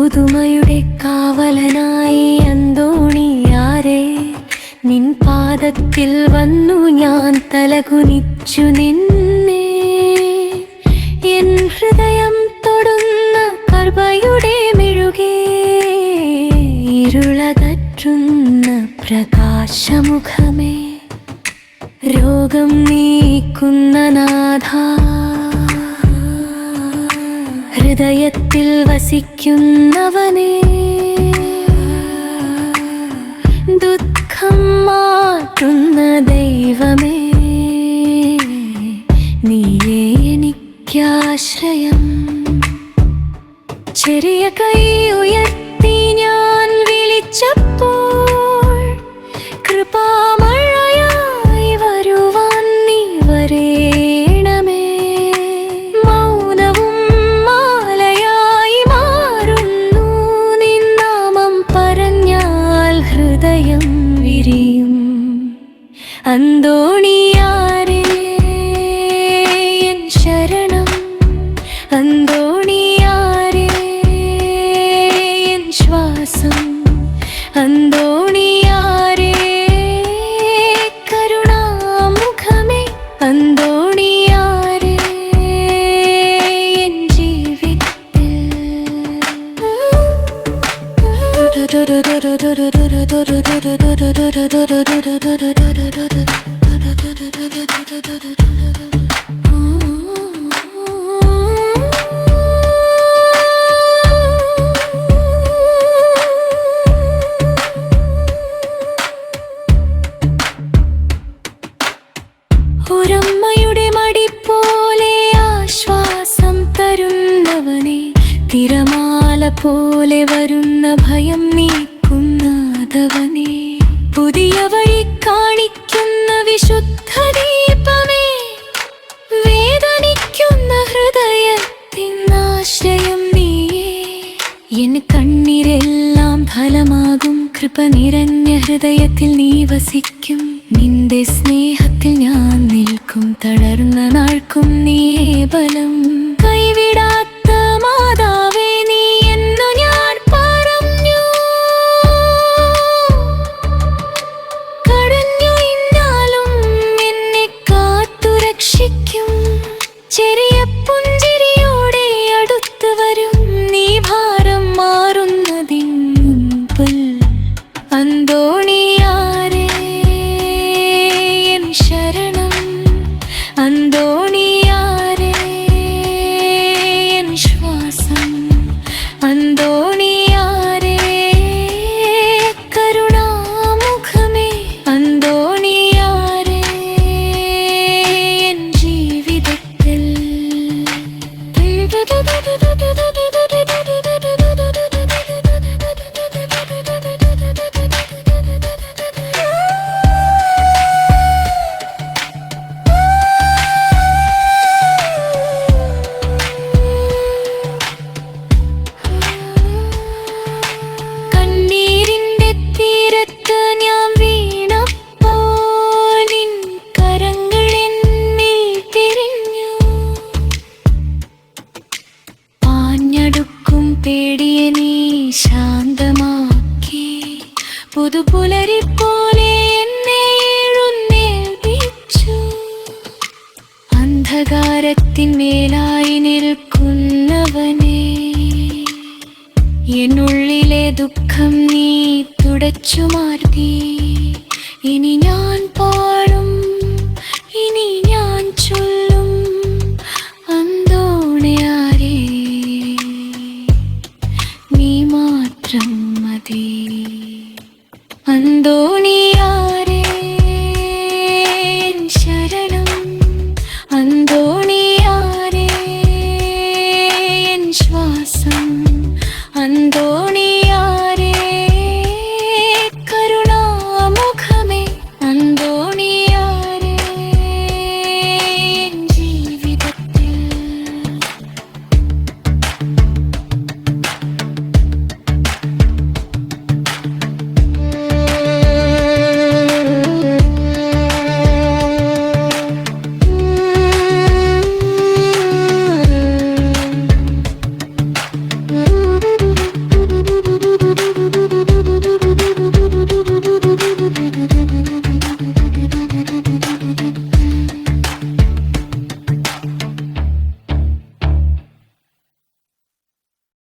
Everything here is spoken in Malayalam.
പുതുമയുടെ കാവലനായി അന്തോണിയാരെ, നിൻ പാദത്തിൽ വന്നു ഞാൻ തലകുനിച്ചു നിന്നെ. എൻ ഹൃദയം തൊടുന്ന കർബയുടെ മെഴുകേ, ഇരുളകറ്റുന്ന പ്രകാശമുഖമേ, രോഗം നീക്കുന്ന നാഥാ, ഹൃദയത്തിൽ വസിക്കുന്നവനേ, ദുഃഖം മാറ്റുന്ന ദൈവമേ, നീയേ എനിക്കാശ്രയം. ചെറിയ കൈ ഉയർത്തി ഞാൻ വിളിച്ചപ്പോൾ, കൃപാമഴയായി വരുവാൻ നീ വരേണമേ. മൗനവും മാലയായി മാറുന്നു, നിൻ നാമം പറഞ്ഞാൽ ഹൃദയം വിരിയും. അന്തോണിയാരേ എൻ ശരണം, അന്തോണിയാരേ എൻ ശ്വാസം, അന്തോണിയാരേ കരുണാമുഖമേ, അന്തോണിയാരേ എൻ ജീവിതത്തിൽ. ഒരമ്മയുടെ മടി പോലെ ആശ്വാസം തരുന്നവനെ, തിരമാല പോലെ വരുന്ന ഭയം നീക്കുന്നവനെ, പുതിയ വഴി കാണിക്കുന്ന വിശുദ്ധ ദീപമേ, വേദനിക്കുന്ന ഹൃദയത്തിൻ ആശ്രയം നീയേ. എൻ കണ്ണീരെല്ലാം ഫലമാകും, കൃപ നിറഞ്ഞ ഹൃദയത്തിൽ നീ വസിക്കും. നിന്റെ സ്നേഹത്തിൽ ഞാൻ നിൽക്കും, തളർന്ന നാൾക്കും നീയേ ബലം. കൈവിടാത്ത മാതാവേ നീ എന്നു ഞാൻ പറഞ്ഞു, കടഞ്ഞു ഇന്നാലും എന്നെ കാത്തു രക്ഷിക്കും. ചെറിയ പുഞ്ചിരിയോടെ അടുത്തു വരും നീ, ഭാരം മാറുന്നതിൻ മുൻപിൽ. അന്തോണിയാരേ എൻ ശരണം, അന്തോണിയാരേ എൻ ശ്വാസം, അന്തോണിയാരേ കരുണാമുഖമേ, അന്തോണിയാരേ എൻ ജീവിതത്തിൽ. കണ്ണീരിന്റെ തീരത്ത് ഞാൻ വീണപ്പോൾ, നിൻ കരങ്ങൾ എന്നിൽ തിരിഞ്ഞു. പാഞ്ഞടുക്കും പേടിയെ നീ ശാന്തമാക്കി, പുതുപുലരി പോലെ എന്നെ എഴുന്നേൽപ്പിച്ചു. അന്ധകാരത്തിന്മേലായി നിൽക്കുന്നവനേ, എന്നുള്ളിലെ ദുഃഖം നീ തുടച്ചു മാറ്റി. ഇനി ഞാൻ